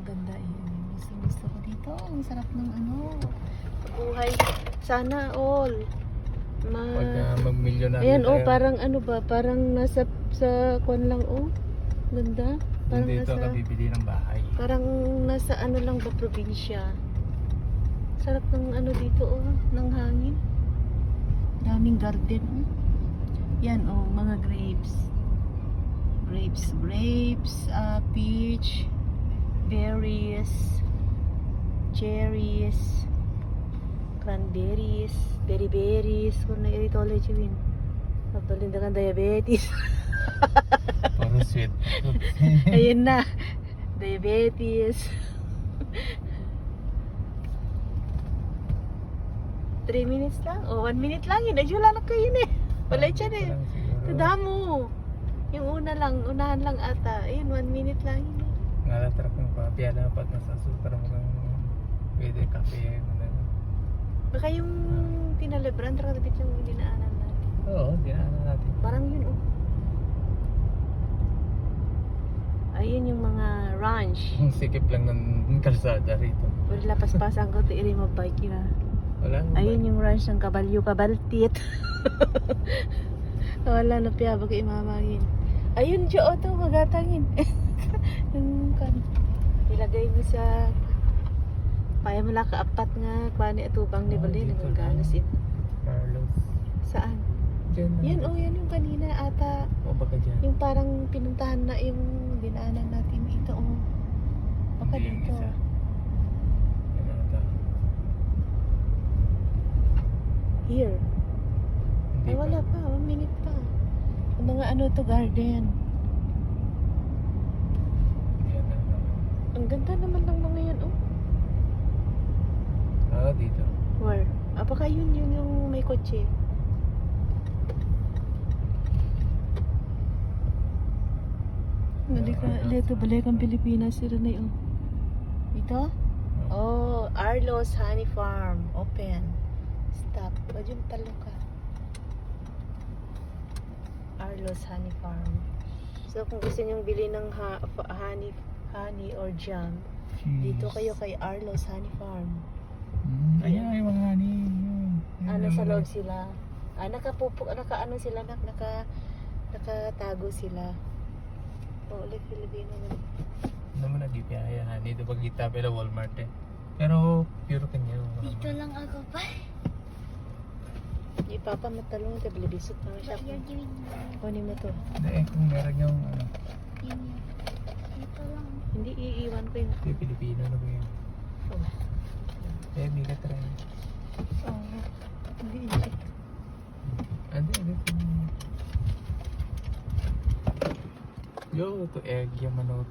ganda eh. Gusto ko dito. Ang sarap ng buhay. Sana all. Pag mag-milyonaryo Ayan tayo. parang ano ba? Parang nasa sa kwan lang Ganda. Parang Dito ka bibili ng bahay. parang nasa lang ba probinsya. Sarap ng dito ng hangin. Daming garden Yan mga grapes. Grapes, peach, berries, cherries, cranberries, berries, kung na-irritology win. Papalinda kang diabetes. Puro sweet. Ayun na. Diabetes. 3 minutes lang? 1 minute lang yun. Wala na kayo eh. Wala siya eh. Kadamo. Yung unahan lang ata. Ayun, 1 minute lang yun eh. Nalatrap ng papi. Dapat nasasukar mo ng pwede kape. Baka yung tinalibran, trakabit yung dinaanan natin. Oo, dinaanan natin. Parang yun Ayun yung mga ranch. Ang sikip lang ng kalsada rito. Wala paspasan ko, ito mabike yun Wala naman. Ayun yung ranch ng kabalyo-kabaltit. Wala na piya, baka imamangin. Ayun, Diyo, ito, magatangin. Ilagay mo sa paya mo lang kaapat nga kwani at ubang ni Balin. dito Nagaganas lang. ito. Carlos. Saan? Diyan. Yan, yan yung kanina ata. O baka dyan. Yung parang pinuntahan na yung dinaanan natin ito. Baka Hindi yung dito. isa. Yan ata. Here. Hindi Ay, wala pa. 1 minute pa. Yung mga to garden. Yan na. Ang ganda naman ng mga yan, Dito. Where? Baka yun yung may kotse. Balik ang Pilipinas. Sila na yun. Ito? Arlos Honey Farm. Open. Stop. Wag yung talo ka. Arlos Honey Farm. So kung gusto nyong bili ng honey or jam, dito kayo kay Arlos Honey Farm. Ayan, ay mga ni. Sa loob sila. Sila, nakatago sila. Ulit Filipino naman. Naman na di piyaya. Dito pag kita pala Walmart eh. Pero pure kanya. Dito lang ako pa. Ipapa matalong ito, bilibisot na siya. Kunin mo to. Hindi kung meron yung Dito lang. Hindi, iiwan ko yun. Ito yung Pilipino na ba yun? Hindi ka try. Hindi. Hindi. Yo, to egg yung manok.